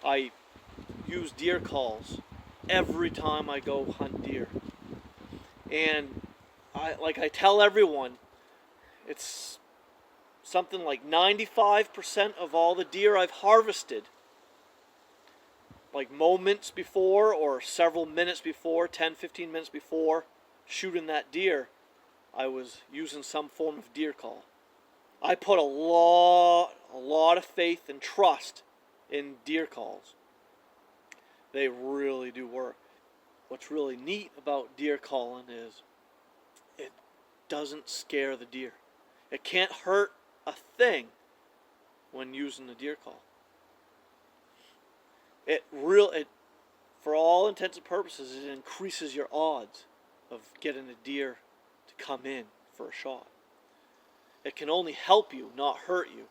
I use deer calls every time I go hunt deer. And I tell everyone, it's something like 95% of all the deer I've harvested, like moments before or several minutes before, 10, 15 minutes before shooting that deer, I was using some form of deer call. I put a lot of faith and trust in deer calls. They really do work. What's really neat about deer calling is it doesn't scare the deer. It can't hurt a thing when using the deer call. It for all intents and purposes, it increases your odds of getting a deer to come in for a shot. It can only help you, not hurt you.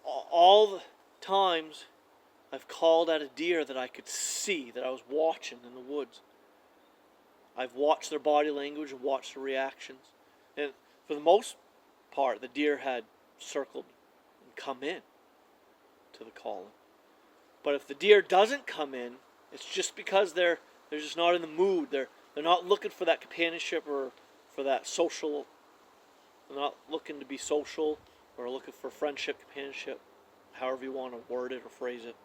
All the times I've called at a deer that I could see, that I was watching in the woods, I've watched their body language and watched their reactions. And for the most part, the deer had circled and come in to the calling. But if the deer doesn't come in, it's just because they're just not in the mood. They're not looking for that companionship or for that social. They're not looking to be social or looking for friendship, companionship, however you want to word it or phrase it.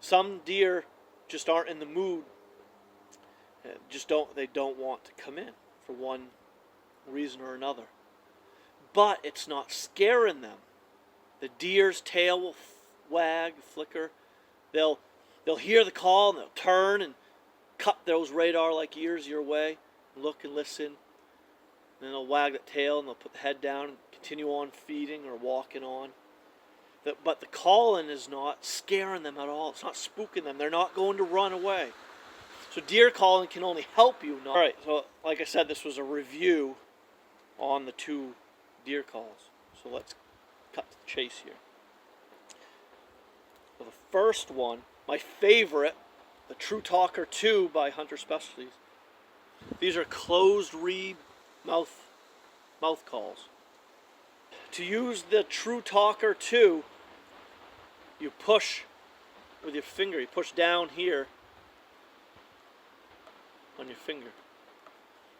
Some deer just aren't in the mood. They don't want to come in for one reason or another. But it's not scaring them. The deer's tail will wag, flicker. They'll hear the call and they'll turn and cut those radar-like ears your way, look and listen. And then they'll wag that tail and they'll put the head down and continue on feeding or walking on. But the calling is not scaring them at all. It's not spooking them. They're not going to run away. So deer calling can only help you. All right, so like I said, this was a review on the 2 deer calls. So let's cut to the chase here. So the first one, my favorite, the True Talker-2 by Hunter Specialties. These are closed reed mouth calls. To use the True Talker-2, you push with your finger. You push down here on your finger.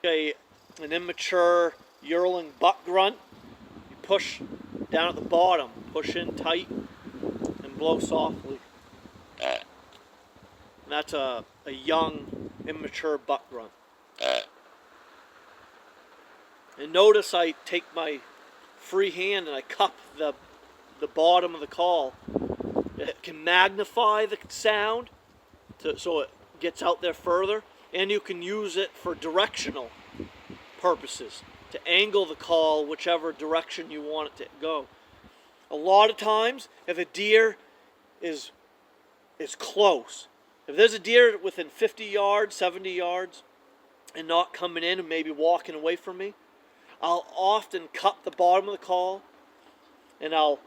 An immature yearling buck grunt, you push down at the bottom, push in tight and blow softly. And that's a young, immature buck grunt. And notice I take my free hand and I cup the bottom of the call. It can magnify the sound so it gets out there further. And you can use it for directional purposes, to angle the call whichever direction you want it to go. A lot of times, if a deer is close, if there's a deer within 50 yards, 70 yards, and not coming in and maybe walking away from me, I'll often cut the bottom of the call and I'll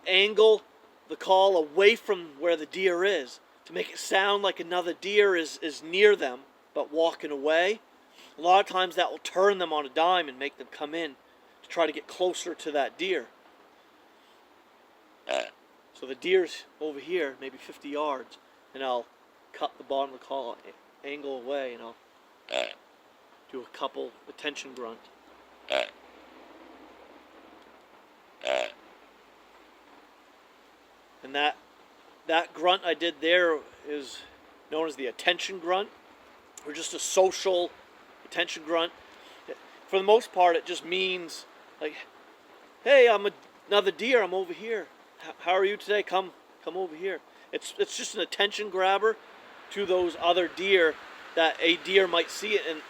angle the call away from where the deer is, to make it sound like another deer is near them, but walking away. A lot of times that will turn them on a dime and make them come in to try to get closer to that deer. So the deer's over here, maybe 50 yards, and I'll cut the bottom of the call, angle away, and I'll do a couple attention grunt. And that grunt I did there is known as the attention grunt, or just a social attention grunt. For the most part, it just means like, hey, I'm another deer, I'm over here. How are you today? Come over here. It's just an attention grabber to those other deer that a deer might see it, and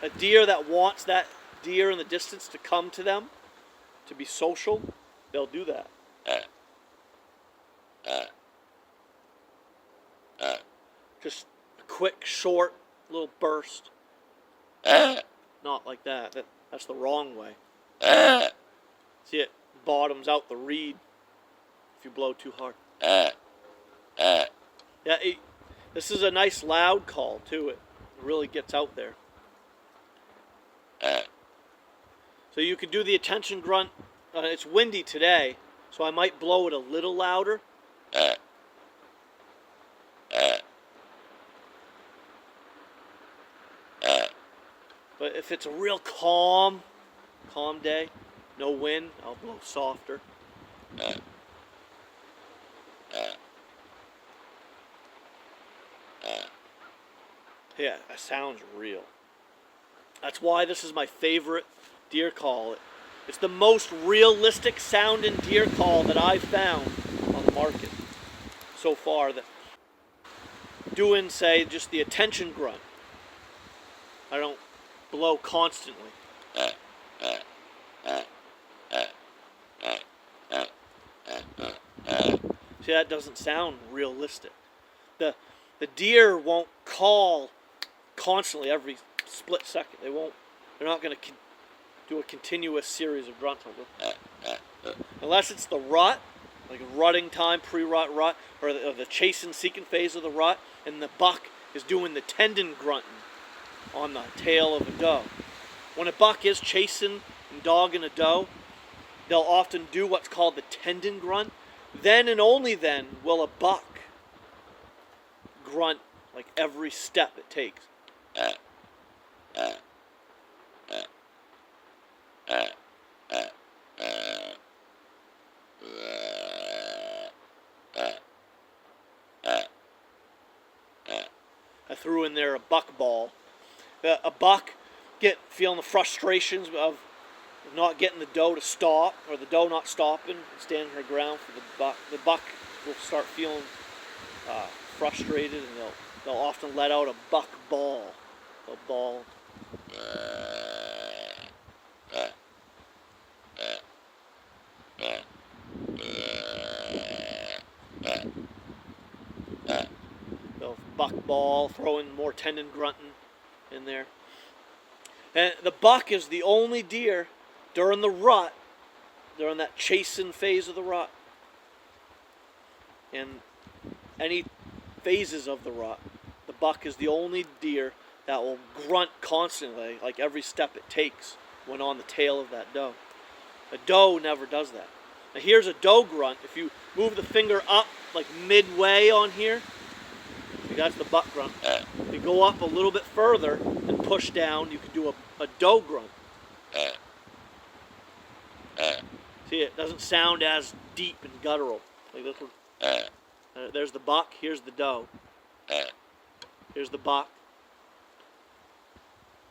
a deer that wants that deer in the distance to come to them, to be social, they'll do that. Just a quick, short, little burst. Not like that. That's the wrong way. See, it bottoms out the reed if you blow too hard. Yeah, this is a nice loud call too. It really gets out there. So you can do the attention grunt. It's windy today, so I might blow it a little louder. if it's a real calm day, no wind, I'll blow softer. Yeah, it sounds real. That's why this is my favorite deer call. It's the most realistic sounding deer call that I've found on the market so far. That doing, say, just the attention grunt. I don't blow constantly. See, that doesn't sound realistic. The deer won't call constantly every split second. They're not going to do a continuous series of grunts. Unless it's the rut, like a rutting time, pre-rut rut, or the chasing, seeking phase of the rut, and the buck is doing the tendon grunting on the tail of a doe. When a buck is chasing and dogging a doe, they'll often do what's called the tendon grunt. Then and only then will a buck grunt like every step it takes. I threw in there a buck ball. A buck feeling the frustrations of not getting the doe to stop, or the doe not stopping, standing her ground for the buck. The buck will start feeling frustrated, and they'll often let out a buck bawl. A bawl. They'll buck bawl, throwing more tendon grunting in there. And the buck is the only deer during the rut, during that chasing phase of the rut, and any phases of the rut, the buck is the only deer that will grunt constantly, like every step it takes when on the tail of that doe. A doe never does that. Now here's a doe grunt. If you move the finger up like midway on here, that's the buck grunt. If you go up a little bit further and push down, you can do a doe grunt. See, it doesn't sound as deep and guttural. Like this one. There's the buck, here's the doe. Here's the buck.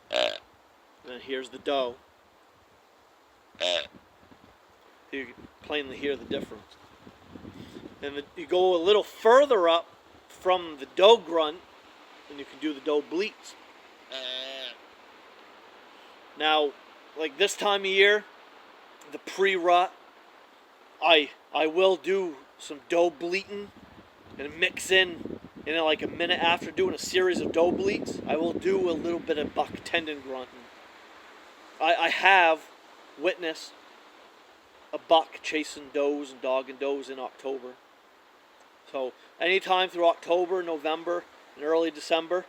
And then here's the doe. You can plainly hear the difference. And you go a little further up from the doe grunt, and you can do the doe bleats. Now, like this time of year, the pre-rut, I will do some doe bleating and mix in like a minute after doing a series of doe bleats, I will do a little bit of buck tendon grunting. I have witnessed a buck chasing does and dogging does in October. So anytime through October, November, and early December,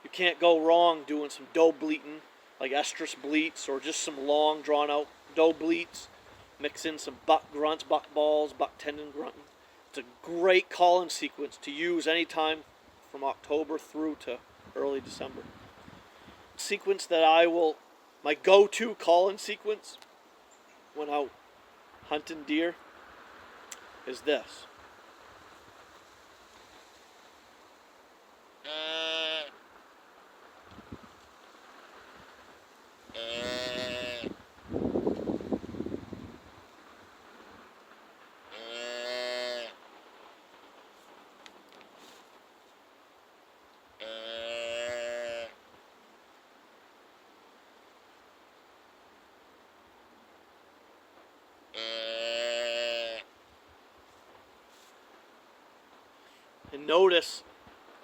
you can't go wrong doing some doe bleating, like estrus bleats, or just some long drawn out doe bleats. Mix in some buck grunts, buck balls, buck tendon grunting. It's a great calling sequence to use anytime from October through to early December. Sequence that my go-to calling sequence when out hunting deer is this. And notice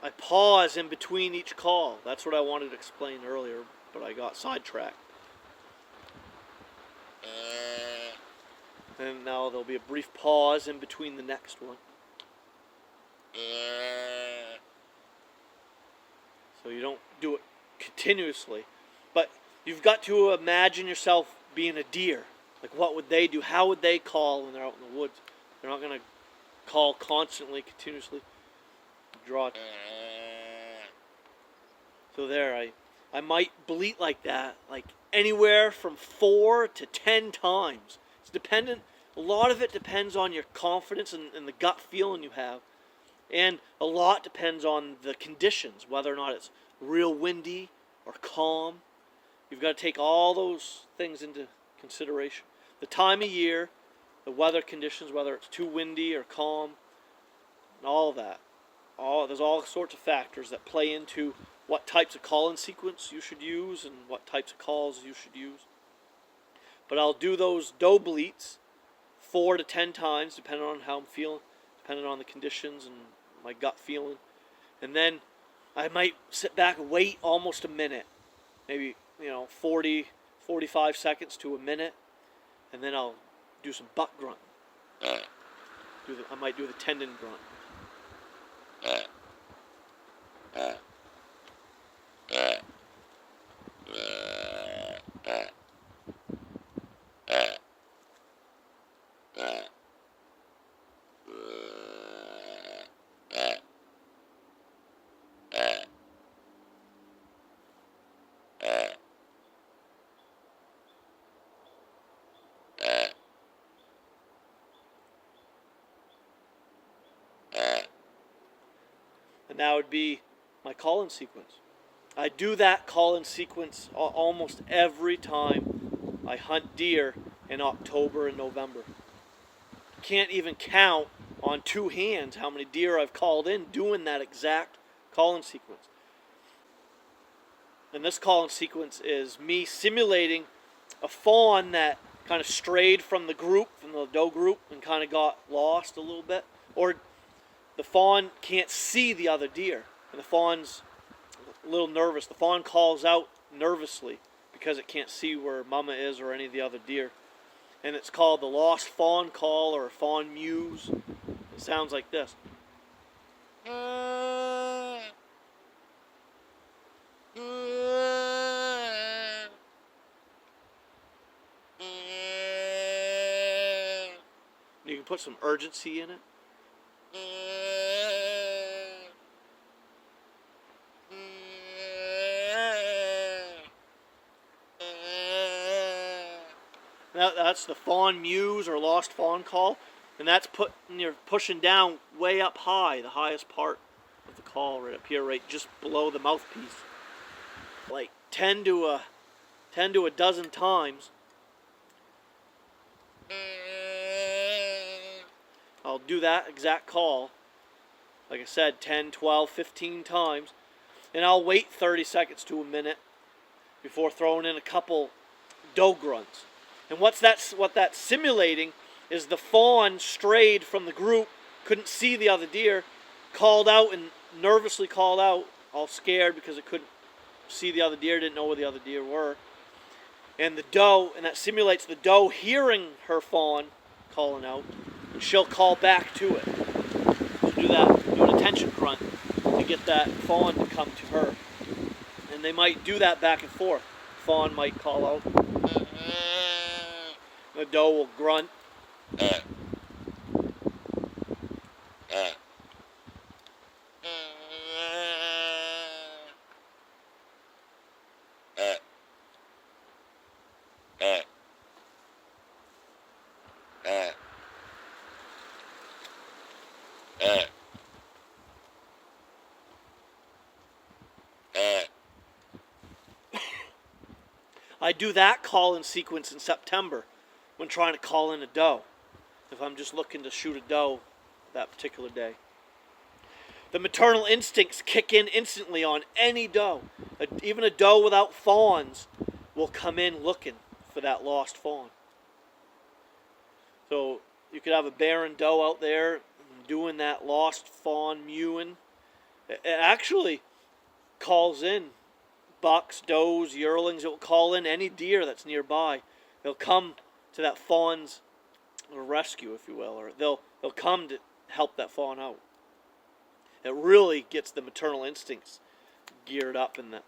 I pause in between each call. That's what I wanted to explain earlier, but I got sidetracked. And now there'll be a brief pause in between the next one. So you don't do it continuously. But you've got to imagine yourself being a deer. Like, what would they do? How would they call when they're out in the woods? They're not going to call constantly, continuously. Draw it. So there, I might bleat like that, like anywhere from 4 to 10 times. It's dependent. A lot of it depends on your confidence and the gut feeling you have. And a lot depends on the conditions, whether or not it's real windy or calm. You've got to take all those things into consideration. The time of year, the weather conditions, whether it's too windy or calm, and all of that. There's all sorts of factors that play into what types of call-in sequence you should use and what types of calls you should use. But I'll do those doe bleats 4 to 10 times, depending on how I'm feeling, depending on the conditions and my gut feeling. And then I might sit back and wait almost a minute, maybe 40, 45 seconds to a minute, and then I'll do some butt grunt. I might do the tendon grunt. And that would be my call-in sequence. I do that call-in sequence almost every time I hunt deer in October and November. Can't even count on 2 hands how many deer I've called in doing that exact call-in sequence. And this call-in sequence is me simulating a fawn that kind of strayed from the group, from the doe group, and kind of got lost a little bit. Or the fawn can't see the other deer, and the fawn's a little nervous. The fawn calls out nervously because it can't see where mama is or any of the other deer. And it's called the lost fawn call or fawn muse. It sounds like this. You can put some urgency in it. That's the fawn muse or lost fawn call, and that's you're pushing down way up high, the highest part of the call, right up here, right just below the mouthpiece, like 10 to a dozen times. I'll do that exact call, like I said, 10, 12, 15 times, and I'll wait 30 seconds to a minute before throwing in a couple doe grunts. And what that's simulating is the fawn strayed from the group, couldn't see the other deer, called out and nervously called out, all scared because it couldn't see the other deer, didn't know where the other deer were. And the doe, and that simulates the doe hearing her fawn calling out, and she'll call back to it. So do an attention grunt to get that fawn to come to her. And they might do that back and forth. Fawn might call out. The doe will grunt. I do that call-in sequence in September when trying to call in a doe, if I'm just looking to shoot a doe that particular day. The maternal instincts kick in instantly on any doe. Even a doe without fawns will come in looking for that lost fawn. So you could have a barren doe out there doing that lost fawn mewing. It actually calls in bucks, does, yearlings. It will call in any deer that's nearby. They'll come to that fawn's rescue, if you will, or they'll come to help that fawn out. It really gets the maternal instincts geared up in that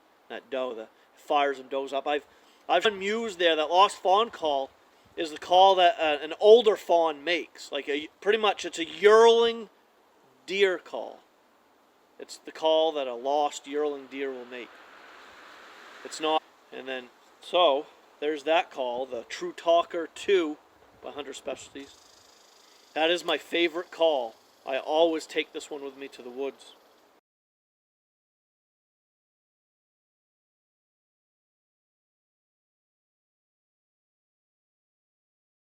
doe. That fires them does up. I've done mews there. That lost fawn call is the call that an older fawn makes. Pretty much it's a yearling deer call. It's the call that a lost yearling deer will make. It's not. And then, so, there's that call, the True Talker-2 by Hunter Specialties. That is my favorite call. I always take this one with me to the woods.